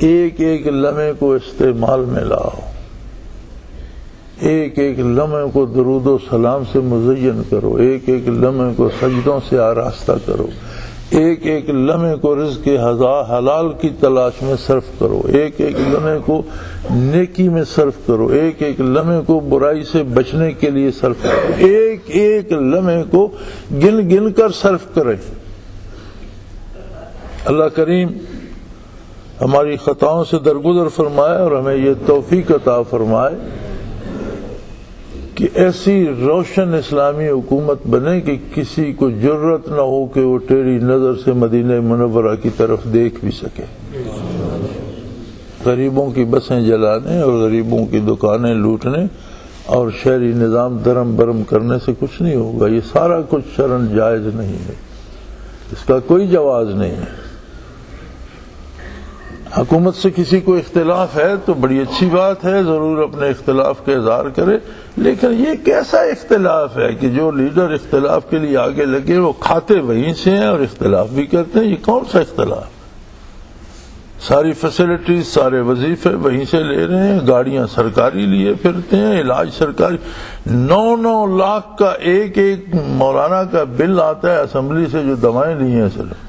ایک ایک لمحے کو استعمال میں لاؤ، ایک ایک لمحے کو درود و سلام سے مزین کرو، ایک ایک لمحے کو سجدوں سے آراستہ کرو، ایک ایک لمحے کو رزق حلال کی تلاش میں صرف کرو، ایک ایک لمحے کو نیکی میں صرف کرو، ایک ایک لمحے کو برائی سے بچنے کے لیے صرف کرو، ایک ایک لمحے کو گن گن کر صرف کرے۔ اللہ کریم ہماری خطاؤں سے درگزر فرمائے اور ہمیں یہ توفیق عطا فرمائے کہ ایسی روشن اسلامی حکومت بنے کہ کسی کو جرت نہ ہو کہ وہ ٹیڑھی نظر سے مدینہ منورہ کی طرف دیکھ بھی سکے۔ غریبوں کی بسیں جلانے اور غریبوں کی دکانیں لوٹنے اور شہری نظام درم برم کرنے سے کچھ نہیں ہوگا، یہ سارا کچھ شرعاً جائز نہیں ہے، اس کا کوئی جواز نہیں ہے۔ حکومت سے کسی کو اختلاف ہے تو بڑی اچھی بات ہے، ضرور اپنے اختلاف کا اظہار کرے، لیکن یہ کیسا اختلاف ہے کہ جو لیڈر اختلاف کے لیے آگے لگے وہ کھاتے وہیں سے ہیں اور اختلاف بھی کرتے ہیں؟ یہ کون سا اختلاف؟ ساری فیسلٹیز، سارے وظیفے وہیں سے لے رہے ہیں، گاڑیاں سرکاری لیے پھرتے ہیں، علاج سرکاری۔ 9 لاکھ کا ایک ایک مولانا کا بل آتا ہے اسمبلی سے جو دوائیں لی ہیں صرف۔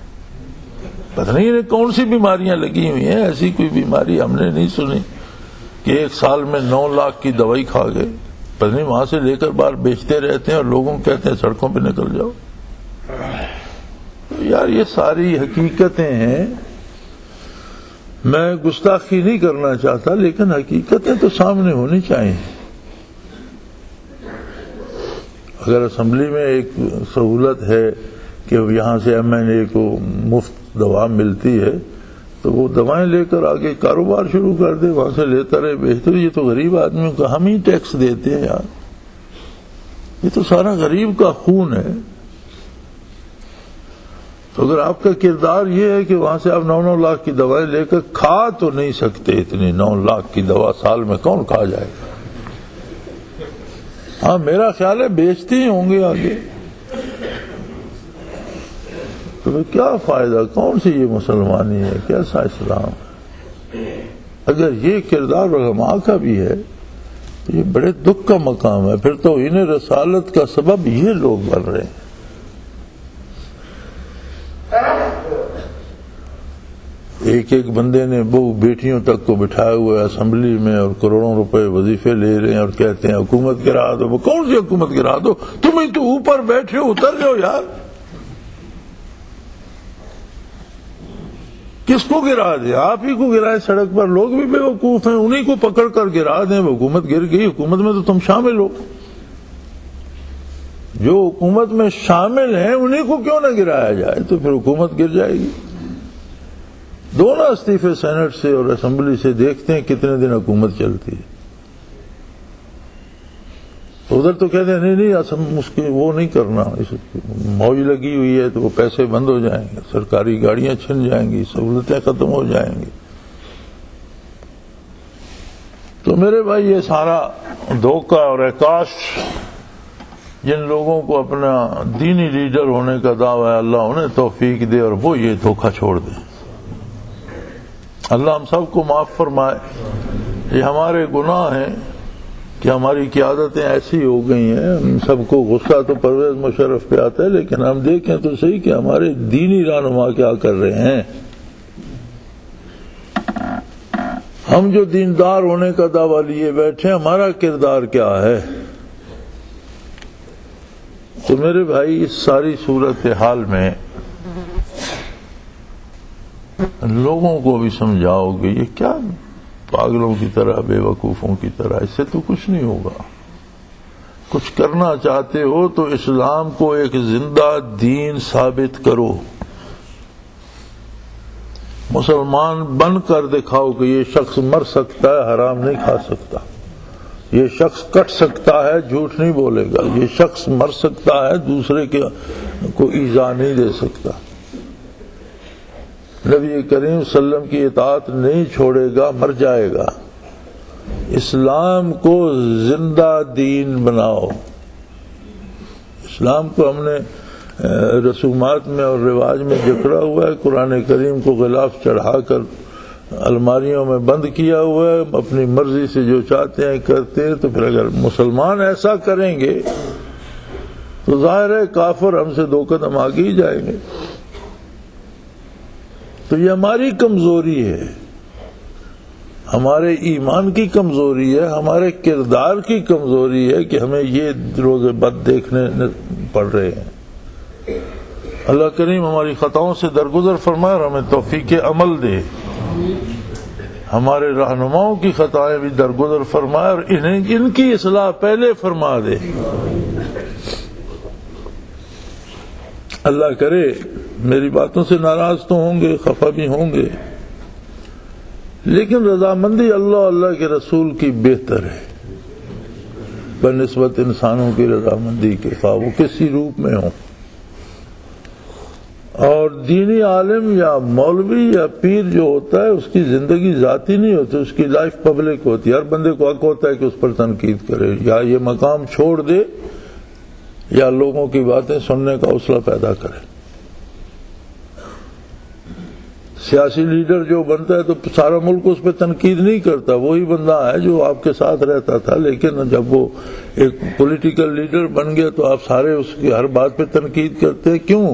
پتہ نہیں انہیں کون سی بیماریاں لگی ہوئی ہیں، ایسی کوئی بیماری ہم نے نہیں سنی کہ ایک سال میں 9 لاکھ کی دوائی کھا گئے۔ پتہ نہیں وہاں سے لے کر باہر بیچتے رہتے ہیں اور لوگوں کو کہتے ہیں سڑکوں پہ نکل جاؤ۔ یار یہ ساری حقیقتیں ہیں، میں گستاخی نہیں کرنا چاہتا لیکن حقیقتیں تو سامنے ہونی چاہیے۔ اگر اسمبلی میں ایک سہولت ہے کہ یہاں سے MNA کو مفت دوا ملتی ہے تو وہ دوائیں لے کر آگے کاروبار شروع کر دے، وہاں سے لیتا رہے بہتر۔ یہ تو غریب آدمیوں کا ہم ہی ٹیکس دیتے ہیں یار، یہ تو سارا غریب کا خون ہے۔ تو اگر آپ کا کردار یہ ہے کہ وہاں سے آپ 9 لاکھ کی دوائیں لے کر کھا تو نہیں سکتے، اتنی 9 لاکھ کی دوا سال میں کون کھا جائے گا؟ ہاں میرا خیال ہے بیچتے ہی ہوں گے آگے، تو کیا فائدہ؟ کون سی یہ مسلمانی ہے؟ کیسا اسلام ہے؟ اگر یہ کردار علماء کا بھی ہے تو یہ بڑے دکھ کا مقام ہے، پھر تو انہیں رسالت کا سبب یہ لوگ بن رہے ہیں۔ ایک ایک بندے نے وہ بیٹیوں تک کو بٹھایا ہوا ہے اسمبلی میں اور کروڑوں روپے وظیفے لے رہے ہیں اور کہتے ہیں حکومت گرا دو۔ وہ کون سی حکومت گرا دو؟ تم ہی تو اوپر بیٹھے ہو، اتر جاؤ یار۔ کس کو گرا دیں؟ آپ ہی کو گرائے سڑک پر، لوگ بھی بے وقوف ہیں، انہی کو پکڑ کر گرا دیں۔ وہ حکومت گر گئی، حکومت میں تو تم شامل ہو، جو حکومت میں شامل ہیں انہی کو کیوں نہ گرایا جائے؟ تو پھر حکومت گر جائے گی۔ دونوں استعفے سینٹ سے اور اسمبلی سے، دیکھتے ہیں کتنے دن حکومت چلتی ہے۔ ادھر تو کہتے ہیں نہیں وہ نہیں کرنا، موج لگی ہوئی ہے تو وہ پیسے بند ہو جائیں گے، سرکاری گاڑیاں چھن جائیں گی، سہولتیں ختم ہو جائیں گی۔ تو میرے بھائی یہ سارا دھوکہ اور احکاش جن لوگوں کو اپنا دینی لیڈر ہونے کا دعویٰ ہے، اللہ انہیں توفیق دے اور وہ یہ دھوکہ چھوڑ دیں۔ اللہ ہم سب کو معاف فرمائے۔ یہ ہمارے گناہ ہیں کہ ہماری قیادتیں ایسی ہو گئی ہیں، ہم سب کو غصہ تو پرویز مشرف پہ آتا ہے، لیکن ہم دیکھیں تو صحیح کہ ہمارے دینی رہنما کیا کر رہے ہیں۔ ہم جو دیندار ہونے کا دعویٰ لیے بیٹھے، ہمارا کردار کیا ہے؟ تو میرے بھائی اس ساری صورتحال میں لوگوں کو بھی سمجھاؤ گے یہ کیا پاگلوں کی طرح، بے وقوفوں کی طرح، اس سے تو کچھ نہیں ہوگا۔ کچھ کرنا چاہتے ہو تو اسلام کو ایک زندہ دین ثابت کرو، مسلمان بن کر دکھاؤ کہ یہ شخص مر سکتا ہے، حرام نہیں کھا سکتا، یہ شخص کٹ سکتا ہے، جھوٹ نہیں بولے گا، یہ شخص مر سکتا ہے، دوسرے کو ایذا نہیں دے سکتا، نبی کریم صلی اللہ علیہ وسلم کی اطاعت نہیں چھوڑے گا، مر جائے گا۔ اسلام کو زندہ دین بناؤ۔ اسلام کو ہم نے رسومات میں اور رواج میں جکڑا ہوا ہے، قرآن کریم کو غلاف چڑھا کر الماریوں میں بند کیا ہوا ہے، اپنی مرضی سے جو چاہتے ہیں کرتے ہیں، تو پھر اگر مسلمان ایسا کریں گے تو ظاہر ہے کافر ہم سے 2 قدم آگے ہی جائیں گے۔ تو یہ ہماری کمزوری ہے، ہمارے ایمان کی کمزوری ہے، ہمارے کردار کی کمزوری ہے کہ ہمیں یہ روز بد دیکھنے پڑ رہے ہیں۔ اللہ کریم ہماری خطاؤں سے درگزر فرمائے اور ہمیں توفیق عمل دے، ہمارے رہنماؤں کی خطائیں بھی درگزر فرمائے اور ان کی اصلاح پہلے فرما دے۔ اللہ کرے میری باتوں سے ناراض تو ہوں گے، خفا بھی ہوں گے، لیکن رضامندی اللہ کے رسول کی بہتر ہے بنسبت انسانوں کی رضامندی کے، خواہ وہ کسی روپ میں ہوں۔ اور دینی عالم یا مولوی یا پیر جو ہوتا ہے اس کی زندگی ذاتی نہیں ہوتی، اس کی لائف پبلک ہوتی ہے۔ ہر بندے کو حق ہوتا ہے کہ اس پر تنقید کرے، یا یہ مقام چھوڑ دے یا لوگوں کی باتیں سننے کا حوصلہ پیدا کرے۔ سیاسی لیڈر جو بنتا ہے تو سارا ملک اس پہ تنقید نہیں کرتا، وہی بندہ ہے جو آپ کے ساتھ رہتا تھا، لیکن جب وہ ایک پولیٹیکل لیڈر بن گیا تو آپ سارے اس کی ہر بات پہ تنقید کرتے ہیں۔ کیوں؟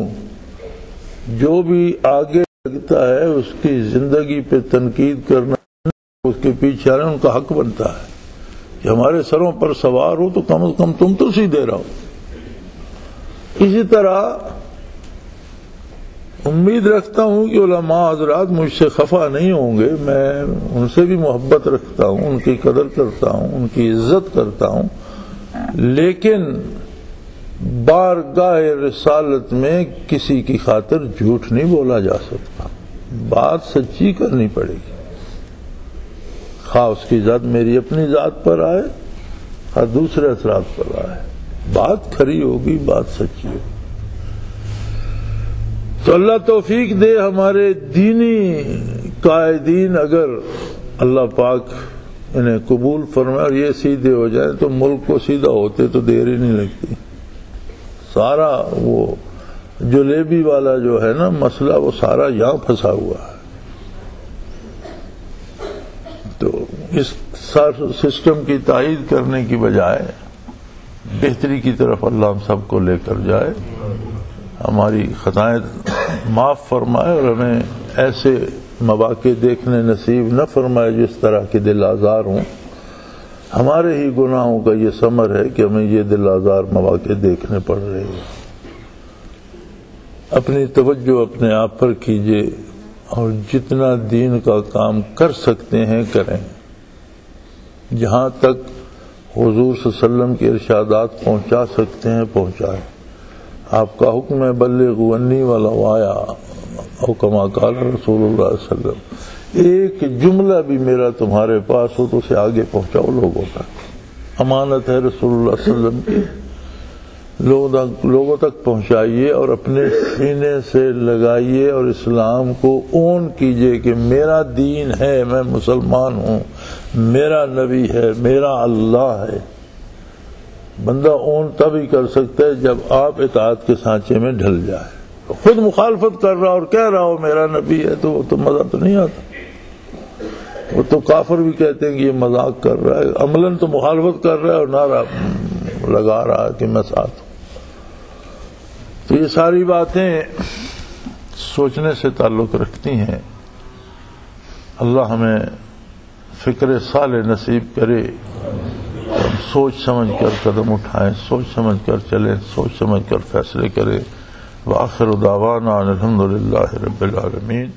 جو بھی آگے لگتا ہے اس کی زندگی پہ تنقید کرنا، اس کے پیچھے آنا ان کا حق بنتا ہے کہ ہمارے سروں پر سوار ہو تو کم از کم تم تو سیدھے رہو۔ اسی طرح امید رکھتا ہوں کہ علماء حضرات مجھ سے خفا نہیں ہوں گے، میں ان سے بھی محبت رکھتا ہوں، ان کی قدر کرتا ہوں، ان کی عزت کرتا ہوں، لیکن بارگاہ رسالت میں کسی کی خاطر جھوٹ نہیں بولا جا سکتا، بات سچی کرنی پڑے گی، خواہ اس کی ذات میری اپنی ذات پر آئے خواہ دوسرے اثرات پر آئے، بات کھری ہوگی، بات سچی ہوگی۔ تو اللہ توفیق دے ہمارے دینی قائدین، اگر اللہ پاک انہیں قبول فرمائے اور یہ سیدھے ہو جائیں تو ملک کو سیدھا ہوتے تو دیر ہی نہیں لگتی۔ سارا وہ جلیبی والا جو ہے نا مسئلہ، وہ سارا یہاں پھنسا ہوا ہے۔ تو اس سسٹم کی تائید کرنے کی بجائے بہتری کی طرف اللہ ہم سب کو لے کر جائے، ہماری خطائیں معاف فرمائے اور ہمیں ایسے مواقع دیکھنے نصیب نہ فرمائے جس طرح کے دل آزار ہوں۔ ہمارے ہی گناہوں کا یہ ثمر ہے کہ ہمیں یہ دل آزار مواقع دیکھنے پڑ رہے ہیں۔ اپنی توجہ اپنے آپ پر کیجیے اور جتنا دین کا کام کر سکتے ہیں کریں، جہاں تک حضور صلی اللہ علیہ وسلم کے ارشادات پہنچا سکتے ہیں پہنچائیں۔ آپ کا حکم ہے بلغوا عنی ولو آیا، او کما قال رسول اللہ صلی اللہ علیہ وسلم، ایک جملہ بھی میرا تمہارے پاس ہو تو اسے آگے پہنچاؤ لوگوں تک۔ امانت ہے رسول اللہ صلی اللہ علیہ وسلم کی، لوگوں تک پہنچائیے اور اپنے سینے سے لگائیے اور اسلام کو اون کیجیے کہ میرا دین ہے، میں مسلمان ہوں، میرا نبی ہے، میرا اللہ ہے۔ بندہ اون تب ہی کر سکتا ہے جب آپ اطاعت کے سانچے میں ڈھل جائے۔ خود مخالفت کر رہا اور کہہ رہا ہو میرا نبی ہے تو وہ تو مزہ تو نہیں آتا، وہ تو کافر بھی کہتے ہیں کہ یہ مذاق کر رہا ہے، عملاً تو مخالفت کر رہا ہے اور نعرہ لگا رہا ہے کہ میں ساتھ ہوں۔ تو یہ ساری باتیں سوچنے سے تعلق رکھتی ہیں۔ اللہ ہمیں فکر صالح نصیب کرے، ہم سوچ سمجھ کر قدم اٹھائیں، سوچ سمجھ کر چلیں، سوچ سمجھ کر فیصلے کریں۔ وآخر دعوانا الحمدللہ رب العالمین۔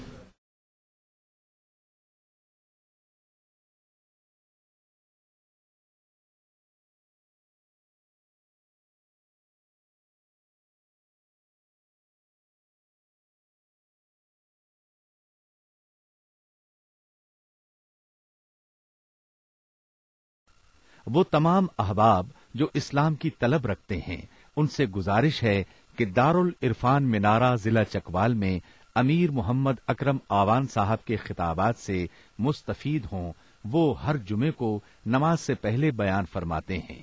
وہ تمام احباب جو اسلام کی طلب رکھتے ہیں ان سے گزارش ہے کہ دارالعرفان منارہ ضلع چکوال میں امیر محمد اکرم آوان صاحب کے خطابات سے مستفید ہوں۔ وہ ہر جمعے کو نماز سے پہلے بیان فرماتے ہیں۔